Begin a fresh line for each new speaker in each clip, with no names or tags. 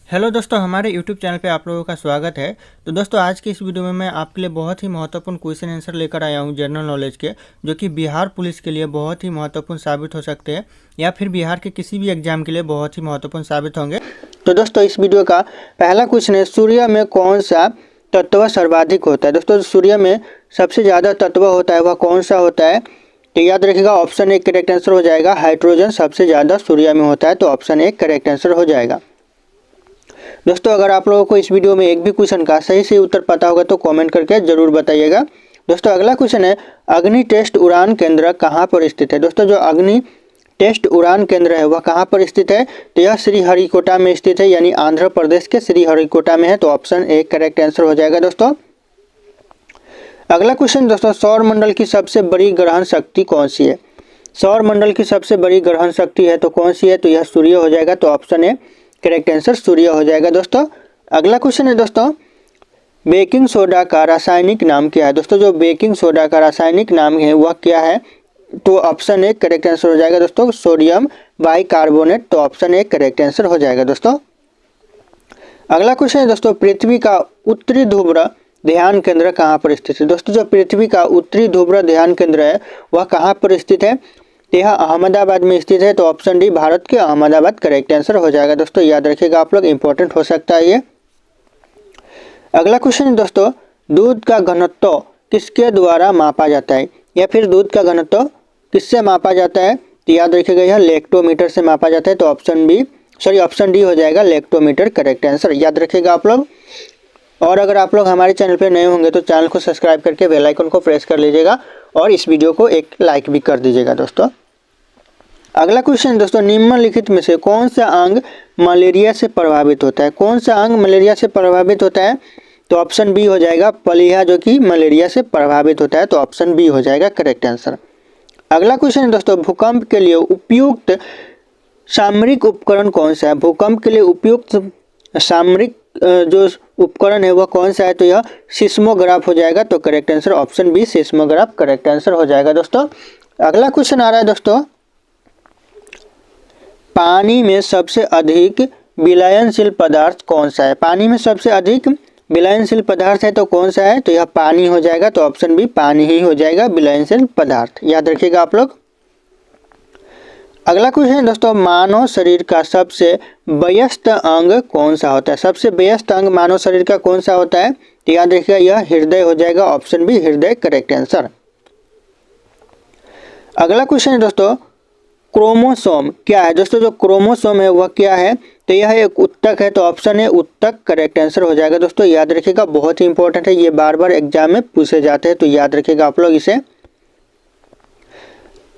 Hello दोस्तों, हमारे YouTube channel पे आप लोगों का स्वागत है। तो दोस्तों, आज की इस वीडियो में मैं आपके लिए बहुत ही महत्वपूर्ण क्वेश्चन आंसर लेकर आया हूँ जनरल नॉलेज के, जो कि बिहार पुलिस के लिए बहुत ही महत्वपूर्ण साबित हो सकते हैं या फिर बिहार के किसी भी एग्जाम के लिए बहुत ही महत्वपूर्ण साबित होंगे। तो दोस्तों, इस वीडियो का पहला क्वेश्चन है, सूर्य में कौन सा तत्व सर्वाधिक होता है। दोस्तों, सूर्य में सबसे ज़्यादा तत्व होता है वह कौन सा होता है? तो याद रखिएगा, ऑप्शन ए करेक्ट आंसर हो जाएगा। हाइड्रोजन सबसे ज़्यादा सूर्य में होता है, तो ऑप्शन ए करेक्ट आंसर हो जाएगा। दोस्तों, अगर आप लोगों को इस वीडियो में एक भी क्वेश्चन का सही उत्तर पता होगा तो कमेंट करके जरूर बताइएगा। दोस्तों, अगला क्वेश्चन है, अग्नि टेस्ट उड़ान केंद्र कहाँ पर स्थित है। दोस्तों, जो अग्नि टेस्ट उड़ान केंद्र है वह कहाँ पर स्थित है? तो यह श्रीहरिकोटा में स्थित है, यानी आंध्र प्रदेश के श्रीहरिकोटा में है, तो ऑप्शन ए करेक्ट आंसर हो जाएगा। दोस्तों, अगला क्वेश्चन दोस्तों, सौर मंडल की सबसे बड़ी ग्रहण शक्ति कौन सी है? सौर मंडल की सबसे बड़ी ग्रहण शक्ति है तो कौन सी है? तो यह सूर्य हो जाएगा, तो ऑप्शन ए करेक्ट आंसर सूर्य हो जाएगा। दोस्तों, अगला क्वेश्चन है दोस्तों, बेकिंग सोडा का रासायनिक नाम क्या है? दोस्तों, जो बेकिंग सोडा का रासायनिक नाम है वह क्या है? तो ऑप्शन ए करेक्ट आंसर हो जाएगा दोस्तों, सोडियम बाइकार्बोनेट, तो ऑप्शन ए करेक्ट आंसर हो जाएगा। दोस्तों, अगला क्वेश्चन है दोस्तों, पृथ्वी का उत्तरी ध्रुव ध्यान केंद्र कहाँ पर स्थित है? दोस्तों, जो पृथ्वी का उत्तरी ध्रुव ध्यान केंद्र है वह कहाँ पर स्थित है? यह अहमदाबाद में स्थित है, तो ऑप्शन डी भारत के अहमदाबाद करेक्ट आंसर हो जाएगा। दोस्तों, याद रखिएगा आप लोग, इंपॉर्टेंट हो सकता है ये। अगला क्वेश्चन है दोस्तों, दूध का घनत्व किसके द्वारा मापा जाता है, या फिर दूध का घनत्व किससे मापा जाता है? तो याद रखिएगा, यह लेक्टोमीटर से मापा जाता है, तो ऑप्शन डी हो जाएगा, लेक्टोमीटर करेक्ट आंसर। याद रखिएगा आप लोग। और अगर आप लोग हमारे चैनल पर नए होंगे तो चैनल को सब्सक्राइब करके बेल आइकन को प्रेस कर लीजिएगा और इस वीडियो को एक लाइक भी कर दीजिएगा। दोस्तों, अगला क्वेश्चन दोस्तों, निम्नलिखित में से कौन सा अंग मलेरिया से प्रभावित होता है? कौन सा अंग मलेरिया से प्रभावित होता है? तो ऑप्शन बी हो जाएगा, पलीहा, जो कि मलेरिया से प्रभावित होता है, तो ऑप्शन बी हो जाएगा करेक्ट आंसर। अगला क्वेश्चन है दोस्तों, भूकंप के लिए उपयुक्त सामरिक उपकरण कौन सा है? भूकंप के लिए उपयुक्त सामरिक जो उपकरण है वह कौन सा है? तो यह सिस्मोग्राफ हो जाएगा, तो correct answer option B seismograph correct answer हो जाएगा। दोस्तों, अगला क्वेश्चन आ रहा है दोस्तों, पानी में सबसे अधिक विलयनशील पदार्थ कौन सा है? पानी में सबसे अधिक विलयनशील पदार्थ है तो कौन सा है? तो यह पानी हो जाएगा, तो ऑप्शन बी पानी ही हो जाएगा विलयनशील पदार्थ। याद रखिएगा आप लोग। अगला क्वेश्चन है दोस्तों, मानव शरीर का सबसे व्यस्त अंग कौन सा होता है? सबसे व्यस्त अंग मानव शरीर का कौन सा होता है? तो याद रखिएगा, यह हृदय हो जाएगा, ऑप्शन बी हृदय करेक्ट आंसर। अगला क्वेश्चन है दोस्तों, क्रोमोसोम क्या है? दोस्तों, जो क्रोमोसोम है वह क्या है? तो यह एक उत्तक है, तो ऑप्शन है उत्तक करेक्ट आंसर हो जाएगा। दोस्तों, याद रखिएगा, बहुत ही इंपॉर्टेंट है, ये बार बार एग्जाम में पूछे जाते हैं, तो याद रखिएगा आप लोग इसे।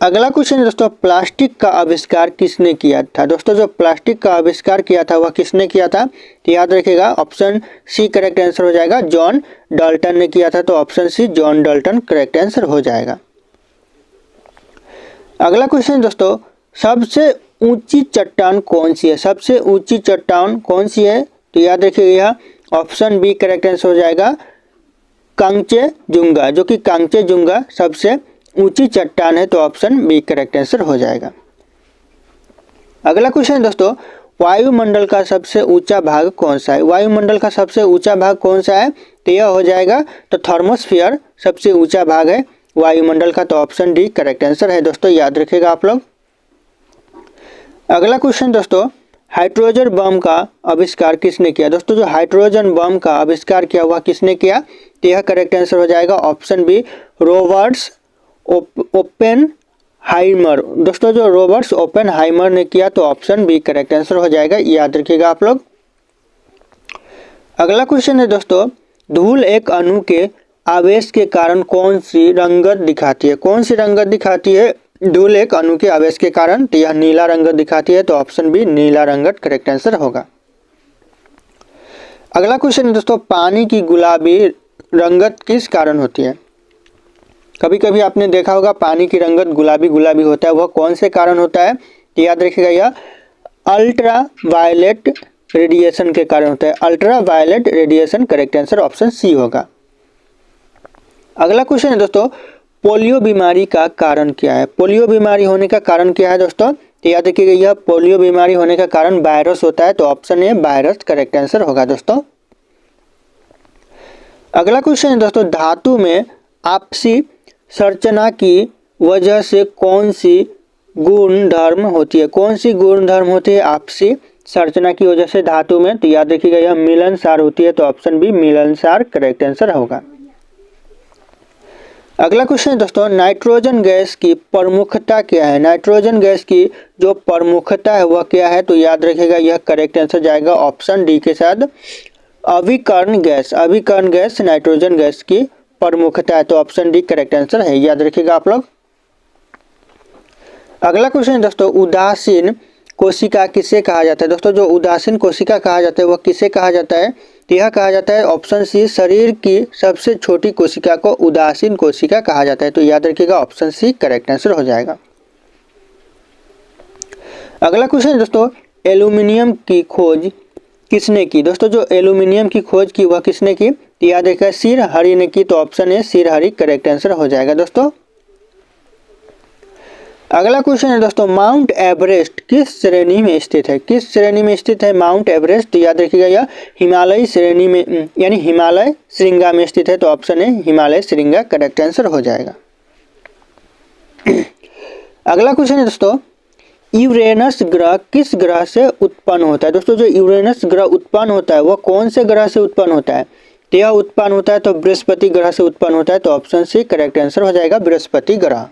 अगला क्वेश्चन है दोस्तों, प्लास्टिक का आविष्कार किसने किया था? दोस्तों, जो प्लास्टिक का आविष्कार किया था वह किसने किया था? तो याद रखिएगा, ऑप्शन सी करेक्ट आंसर हो जाएगा, जॉन डाल्टन ने किया था, तो option C John Dalton correct answer हो जाएगा। अगला क्वेश्चन दोस्तों, सबसे ऊंची चट्टान कौन सी है? सबसे ऊंची चट्टान कौन सी है? तो याद रखिएगा, ऑप्शन बी करेक्ट आंसर हो जाएगा, कांचनजुंगा, जो कि कांचनजुंगा सबसे ऊंची चट्टान है, तो ऑप्शन बी करेक्ट आंसर हो जाएगा। अगला क्वेश्चन दोस्तों, वायुमंडल का सबसे ऊंचा भाग कौन सा है? वायुमंडल का सबसे ऊंचा भाग कौन सा है? तो यह हो जाएगा, तो थर्मोस्फीयर सबसे ऊंचा भाग है वायुमंडल का, तो ऑप्शन डी करेक्ट आंसर है। दोस्तों, याद रखिएगा आप लोग। अगला क्वेश्चन दोस्तों, हाइड्रोजन बम का आविष्कार किसने किया? दोस्तों, जो हाइड्रोजन बम का आविष्कार किया हुआ किसने किया? तो यह करेक्ट आंसर हो जाएगा, ऑप्शन बी रॉबर्ट ओपेनहाइमर। दोस्तों, जो रॉबर्ट ओपेनहाइमर ने किया, तो ऑप्शन बी करेक्ट आंसर हो जाएगा। याद रखिएगा आप लोग। अगला क्वेश्चन है दोस्तों, धूल एक अणु के आवेश के कारण कौन सी रंगत दिखाती है? कौन सी रंगत दिखाती है धूल एक अणु के आवेश के कारण? तो यह नीला रंगत दिखाती है, तो ऑप्शन बी नीला रंगत करेक्ट आंसर होगा। अगला क्वेश्चन है दोस्तों, पानी की गुलाबी रंगत किस कारण होती है? कभी कभी आपने देखा होगा पानी की रंगत गुलाबी गुलाबी होता है, वह कौन से कारण होता है? तो याद रखिएगा, यह अल्ट्रा वायलेट रेडिएशन के कारण होता है, ultra violet radiation correct answer option C होगा। अगला क्वेश्चन है दोस्तों, पोलियो बीमारी का कारण क्या है? पोलियो बीमारी होने का कारण क्या है दोस्तों? तो याद रखिएगा यह पोलियो बीमारी होने का कारण वायरस होता है, तो option A virus correct answer होगा दोस्तों। अगला क्वेश्चन है दोस्तों, धातु में आपसी संरचना की वजह से कौन सी गुण धर्म होती है? कौन सी गुण धर्म होती है आपसी संरचना की वजह से धातु में? तो याद रखिएगा यह मिलनसार होती है, तो ऑप्शन बी मिलनसार करेक्ट आंसर होगा। अगला क्वेश्चन है दोस्तों, नाइट्रोजन गैस की प्रमुखता क्या है? नाइट्रोजन गैस की जो प्रमुखता है वह क्या है? तो याद रखिएगा यह करेक्ट आंसर जाएगा ऑप्शन डी के साथ, अभिकर्ण गैस। अभिकर्ण गैस नाइट्रोजन गैस की प्रमुखता है, तो ऑप्शन डी करेक्ट आंसर है, याद रखिएगा आप लोग। अगला क्वेश्चन है दोस्तों, उदासीन कोशिका किसे कहा जाता है? दोस्तों जो उदासीन कोशिका कहा जाता है वह किसे कहा जाता है? तो यह कहा जाता है ऑप्शन सी, शरीर की सबसे छोटी कोशिका को उदासीन कोशिका कहा जाता है, तो याद रखिएगा ऑप्शन सी करेक्ट आंसर हो जाएगा। अगला क्वेश्चन है दोस्तों, एल्यूमिनियम की खोज किसने की? दोस्तों जो एल्यूमिनियम की खोज की वह किसने की? तो याद रखिएगा सिर हरि ने की, तो ऑप्शन ए सिर हरि करेक्ट आंसर हो जाएगा दोस्तों। अगला क्वेश्चन है दोस्तों, माउंट एवरेस्ट किस श्रेणी में स्थित है? किस श्रेणी में स्थित है माउंट एवरेस्ट? तो याद रखिएगा यह हिमालयी श्रेणी में यानी हिमालय श्रृंगा में स्थित है, तो ऑप्शन है हिमालय श्रृंगा करेक्ट आंसर हो जाएगा। अगला क्वेश्चन है दोस्तों, यूरेनस ग्रह किस ग्रह से उत्पन्न होता है? दोस्तों जो यूरेनस ग्रह उत्पन्न होता है वह कौन से ग्रह से उत्पन्न होता है? तो यह उत्पन्न होता है तो बृहस्पति ग्रह से उत्पन्न होता है, तो ऑप्शन सी करेक्ट आंसर हो जाएगा बृहस्पति ग्रह।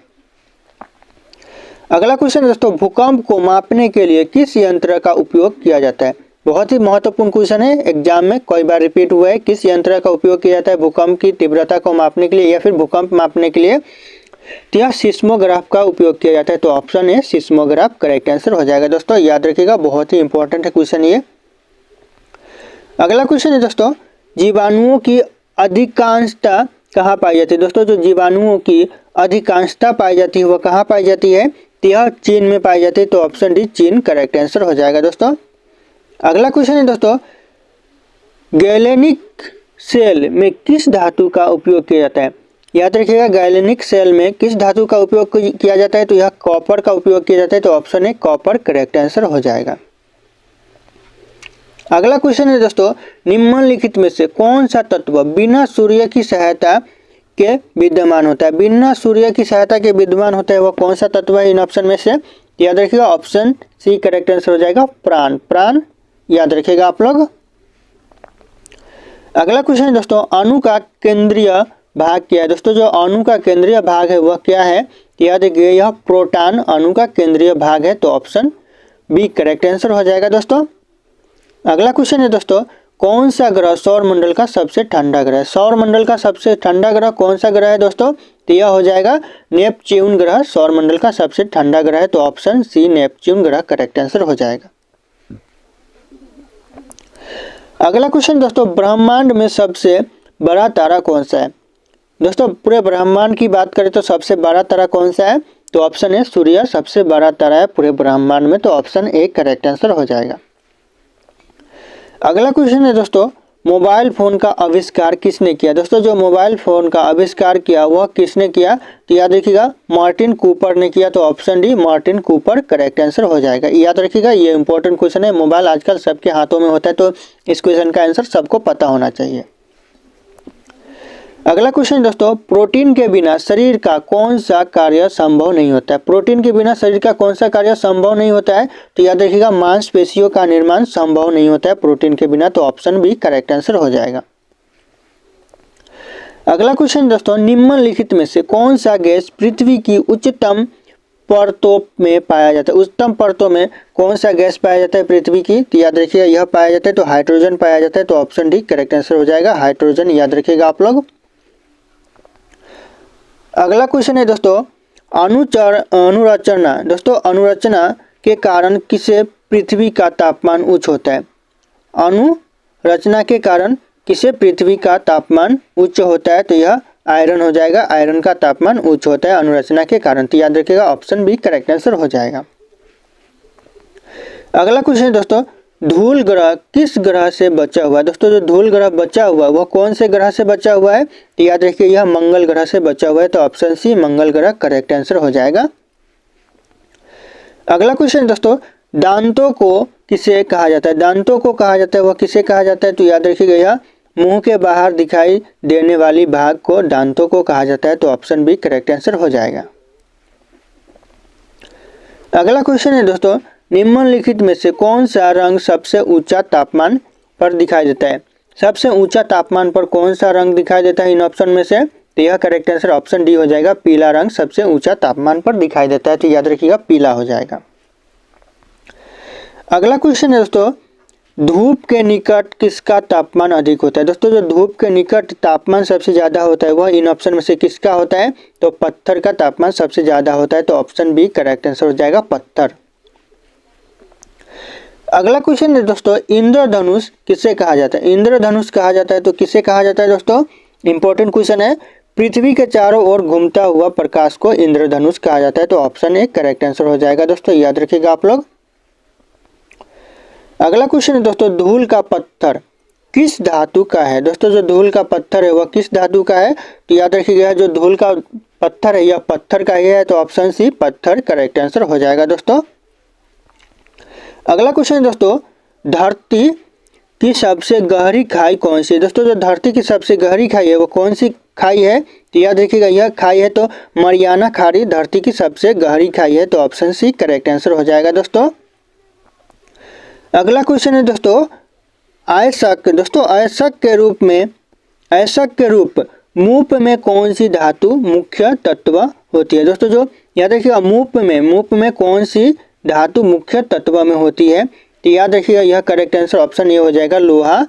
अगला क्वेश्चन है दोस्तों, भूकंप को मापने के लिए किस यंत्र का उपयोग किया जाता है? बहुत ही महत्वपूर्ण क्वेश्चन है, एग्जाम में कई बार रिपीट हुआ है। किस यंत्र का उपयोग किया जाता है भूकंप की तीव्रता को मापने के लिए या फिर भूकंप मापने के लिए? तो यह सिस्मोग्राफ का उपयोग किया जाता है, तो ऑप्शन है सिस्मोग्राफ करेक्ट आंसर हो जाएगा दोस्तों, याद रखिएगा बहुत ही इंपॉर्टेंट है क्वेश्चन ये। अगला क्वेश्चन है दोस्तों, जीवाणुओं की अधिकांशता कहाँ पाई जाती है? दोस्तों जो जीवाणुओं की अधिकांशता पाई जाती है वह कहाँ पाई जाती है? तो यह चीन में पाई जाती है, तो ऑप्शन डी चीन करेक्ट आंसर हो जाएगा दोस्तों। अगला क्वेश्चन है दोस्तों, गैलेनिक सेल में किस धातु का उपयोग किया जाता है? याद रखिएगा गैलेनिक सेल में किस धातु का उपयोग किया जाता है? तो यह कॉपर का उपयोग किया जाता है, तो ऑप्शन है कॉपर करेक्ट आंसर हो जाएगा। अगला क्वेश्चन है दोस्तों, निम्नलिखित में से कौन सा तत्व बिना सूर्य की सहायता के विद्यमान होता है? बिना सूर्य की सहायता के विद्यमान होता है वह कौन सा तत्व है इन ऑप्शन में से? याद रखिएगा ऑप्शन सी करेक्ट आंसर हो जाएगा प्राण। प्राण याद रखिएगा आप लोग। अगला क्वेश्चन है दोस्तों, अणु का केंद्रीय भाग क्या है? दोस्तों जो अणु का केंद्रीय भाग है वह क्या है? याद रखिए यह प्रोटॉन अणु का केंद्रीय भाग है, तो ऑप्शन बी करेक्ट आंसर हो जाएगा दोस्तों। अगला क्वेश्चन है दोस्तों, कौन सा ग्रह सौर मंडल का सबसे ठंडा ग्रह है? सौर मंडल का सबसे ठंडा ग्रह कौन सा ग्रह है दोस्तों? तो यह हो जाएगा नेपच्यून ग्रह सौर मंडल का सबसे ठंडा ग्रह है, तो ऑप्शन सी नेपच्यून ग्रह करेक्ट आंसर हो जाएगा। अगला क्वेश्चन दोस्तों, ब्रह्मांड में सबसे बड़ा तारा कौन सा है? दोस्तों पूरे ब्रह्मांड की बात करें तो सबसे बड़ा तारा कौन सा है? तो ऑप्शन है सूर्य सबसे बड़ा तारा है पूरे ब्रह्मांड में, तो ऑप्शन ए करेक्ट आंसर हो जाएगा। अगला क्वेश्चन है दोस्तों, मोबाइल फ़ोन का आविष्कार किसने किया? दोस्तों जो मोबाइल फ़ोन का आविष्कार किया वह किसने किया? तो याद रखिएगा मार्टिन कूपर ने किया, तो option D Martin Cooper correct answer हो जाएगा। याद रखिएगा ये इंपॉर्टेंट क्वेश्चन है, मोबाइल आजकल सबके हाथों में होता है, तो इस क्वेश्चन का आंसर सबको पता होना चाहिए। अगला क्वेश्चन दोस्तों, प्रोटीन के बिना शरीर का कौन सा कार्य संभव नहीं होता है? प्रोटीन के बिना शरीर का कौन सा कार्य संभव नहीं होता है? तो याद रखिएगा मांसपेशियों का निर्माण संभव नहीं होता है प्रोटीन के बिना, तो ऑप्शन बी करेक्ट आंसर हो जाएगा। अगला क्वेश्चन दोस्तों, निम्नलिखित में से कौन सा गैस पृथ्वी की उच्चतम परतों में पाया जाता है? उच्चतम परतों में कौन सा गैस पाया जाता है पृथ्वी की? तो याद रखिएगा यह पाया जाता है तो हाइड्रोजन पाया जाता है, तो ऑप्शन डी करेक्ट आंसर हो जाएगा हाइड्रोजन, याद रखिएगा आप लोग। अगला क्वेश्चन है दोस्तों, अनुरचना। दोस्तों अनुरचना के कारण किसे पृथ्वी का तापमान उच्च होता है? अनुरचना के कारण किसे पृथ्वी का तापमान उच्च होता है? तो यह आयरन हो जाएगा, आयरन का तापमान उच्च होता है अनुरचना के कारण, तो याद रखिएगा ऑप्शन बी करेक्ट आंसर हो जाएगा। अगला क्वेश्चन है दोस्तों, धूल ग्रह किस ग्रह से बचा हुआ है? दोस्तों जो धूल ग्रह बचा हुआ है वह कौन से ग्रह से बचा हुआ है? तो याद रखिए यह मंगल ग्रह से बचा हुआ है, तो ऑप्शन सी मंगल ग्रह करेक्ट आंसर हो जाएगा। अगला क्वेश्चन दोस्तों, दांतों को किसे कहा जाता है? दांतों को कहा जाता है वह किसे कहा जाता है? तो याद रखिएगा यह मुंह के बाहर दिखाई देने वाली भाग को दांतों को कहा जाता है। तो ऑप्शन बी करेक्ट आंसर हो जाएगा। अगला क्वेश्चन है दोस्तों, निम्नलिखित में से कौन सा रंग सबसे ऊंचा तापमान पर दिखाई देता है? सबसे ऊंचा तापमान पर कौन सा रंग दिखाई देता है इन ऑप्शन में से? तो यह करेक्ट आंसर ऑप्शन डी हो जाएगा। पीला रंग सबसे ऊंचा तापमान पर दिखाई देता है। तो याद रखिएगा पीला हो जाएगा। अगला क्वेश्चन है दोस्तों, धूप के निकट किसका तापमान अधिक होता है? दोस्तों जो धूप के निकट तापमान सबसे ज्यादा होता है वह इन ऑप्शन में से किसका होता है? तो पत्थर का तापमान सबसे ज्यादा होता है। तो ऑप्शन बी करेक्ट आंसर हो जाएगा, पत्थर। अगला क्वेश्चन है दोस्तों, इंद्रधनुष किसे कहा जाता है? इंद्रधनुष कहा जाता है तो किसे कहा जाता है दोस्तों? इंपॉर्टेंट क्वेश्चन है। पृथ्वी के चारों ओर घूमता हुआ प्रकाश को इंद्रधनुष कहा जाता है। तो ऑप्शन ए करेक्ट आंसर हो जाएगा दोस्तों, याद रखिएगा आप लोग। अगला क्वेश्चन है दोस्तों, धूल का पत्थर किस धातु का है? दोस्तों जो धूल का पत्थर है वह किस धातु का है? तो याद रखिएगा जो धूल का पत्थर है यह पत्थर का ही है। तो ऑप्शन सी पत्थर करेक्ट आंसर हो जाएगा दोस्तों। अगला क्वेश्चन है दोस्तों, धरती की सबसे गहरी खाई कौन सी है? दोस्तों जो धरती की सबसे गहरी खाई है वो कौन सी खाई है? तो याद रखिएगा यह खाई है तो मरियाना खाड़ी धरती की सबसे गहरी खाई है। तो ऑप्शन सी करेक्ट आंसर हो जाएगा दोस्तों। अगला क्वेश्चन है दोस्तों, आयस्क। दोस्तों आयस्क के रूप मूप में कौन सी धातु मुख्य तत्व होती है? दोस्तों जो याद रखिएगा मूप में कौन सी धातु मुख्य तत्व में होती है? तो याद रखिएगा यह करेक्ट आंसर ऑप्शन ए हो जाएगा, लोहा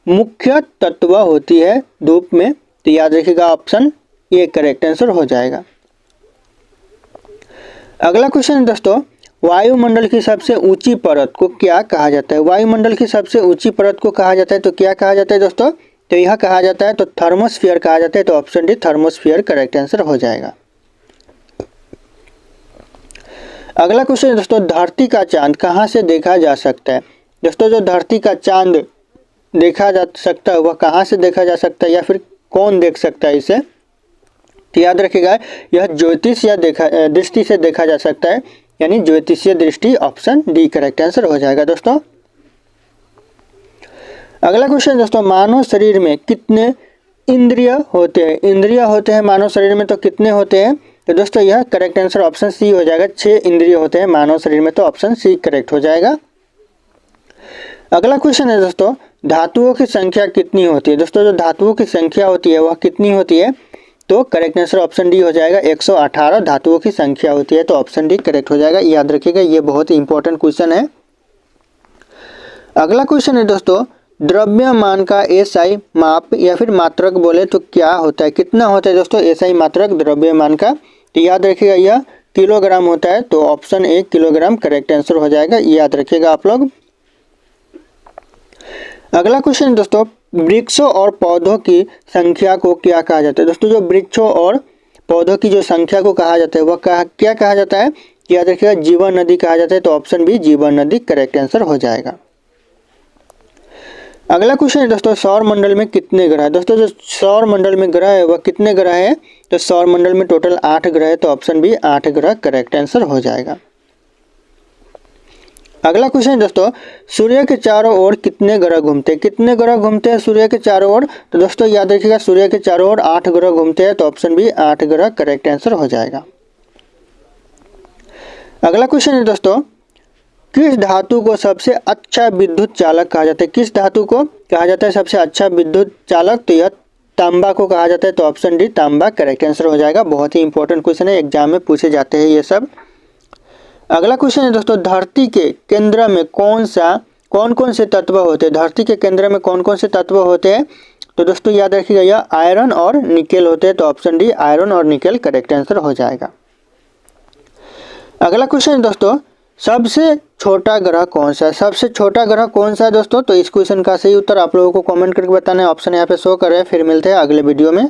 मुख्य तत्व होती है धूप में। तो याद रखिएगा ऑप्शन ए करेक्ट आंसर हो जाएगा। अगला क्वेश्चन है दोस्तों, वायुमंडल की सबसे ऊंची परत को क्या कहा जाता है? वायुमंडल की सबसे ऊंची परत को कहा जाता है तो क्या कहा जाता है दोस्तों? तो यह कहा जाता है तो थर्मोस्फीयर कहा जाता है। तो option D thermosphere correct answer हो जाएगा। अगला क्वेश्चन है दोस्तों, धरती का चांद कहाँ से देखा जा सकता है? दोस्तों जो धरती का चांद देखा जा सकता है वह कहाँ से देखा जा सकता है या फिर कौन देख सकता है इसे? तो याद रखिएगा यह ज्योतिष या दृष्टि से देखा जा सकता है, यानी ज्योतिषीय दृष्टि। ऑप्शन डी करेक्ट आंसर हो जाएगा दोस्तों। अगला क्वेश्चन दोस्तों, मानव शरीर में कितने इंद्रिय होते हैं? इंद्रिय होते हैं मानव शरीर में तो कितने होते हैं? तो दोस्तों यह करेक्ट आंसर ऑप्शन सी हो जाएगा, 6 इंद्रिय होते हैं मानव शरीर में। तो ऑप्शन सी करेक्ट हो जाएगा। अगला क्वेश्चन है दोस्तों, धातुओं की संख्या कितनी होती है? दोस्तों जो धातुओं की संख्या होती है वह कितनी होती है? तो करेक्ट आंसर ऑप्शन डी हो जाएगा, 118 धातुओं की संख्या होती है। तो ऑप्शन डी करेक्ट हो जाएगा, याद रखिएगा ये बहुत ही इंपॉर्टेंट क्वेश्चन है। अगला क्वेश्चन है दोस्तों, द्रव्यमान का एसआई माप या फिर मात्रक बोले तो क्या होता है? कितना होता है दोस्तों एसआई मात्रक द्रव्यमान का? तो याद रखिएगा यह किलोग्राम होता है। तो option A kilogram correct answer हो जाएगा, याद रखिएगा आप लोग। अगला क्वेश्चन दोस्तों, वृक्षों और पौधों की संख्या को क्या कहा जाता है? दोस्तों जो वृक्षों और पौधों की जो संख्या को कहा जाता है वह क्या कहा जाता है? याद रखिएगा जीवन नदी कहा जाता है। तो ऑप्शन बी जीवन नदी करेक्ट आंसर हो जाएगा। अगला क्वेश्चन है दोस्तों, सौर मंडल में कितने ग्रह है? दोस्तों जो सौर मंडल में ग्रह है वह कितने ग्रह है? तो सौर मंडल में टोटल 8 ग्रह है। तो ऑप्शन बी 8 ग्रह करेक्ट आंसर हो जाएगा। अगला क्वेश्चन है दोस्तों, सूर्य के चारों ओर कितने ग्रह घूमते हैं? कितने ग्रह घूमते हैं सूर्य के चारों ओर? तो दोस्तों याद रखिएगा सूर्य के चारों ओर 8 ग्रह घूमते हैं। तो ऑप्शन बी 8 ग्रह करेक्ट आंसर हो जाएगा। अगला क्वेश्चन है दोस्तों, किस धातु को सबसे अच्छा विद्युत चालक कहा जाता है? किस धातु को कहा जाता है सबसे अच्छा विद्युत चालक? तो यह तांबा को कहा जाता है। तो ऑप्शन डी तांबा करेक्ट आंसर हो जाएगा। बहुत ही इंपॉर्टेंट क्वेश्चन है, एग्जाम में पूछे जाते हैं ये सब। अगला क्वेश्चन है दोस्तों, धरती के केंद्र में कौन कौन से तत्व होते हैं? धरती के केंद्र में कौन कौन से तत्व होते हैं? तो दोस्तों याद रखिएगा यह आयरन और निकेल होते हैं। तो ऑप्शन डी आयरन और निकेल करेक्ट आंसर हो जाएगा। अगला क्वेश्चन है दोस्तों, सबसे छोटा ग्रह कौन सा है? सबसे छोटा ग्रह कौन सा है दोस्तों? तो इस क्वेश्चन का सही उत्तर आप लोगों को कमेंट करके बताना है। ऑप्शन यहाँ पे शो कर रहे हैं। फिर मिलते हैं अगले वीडियो में।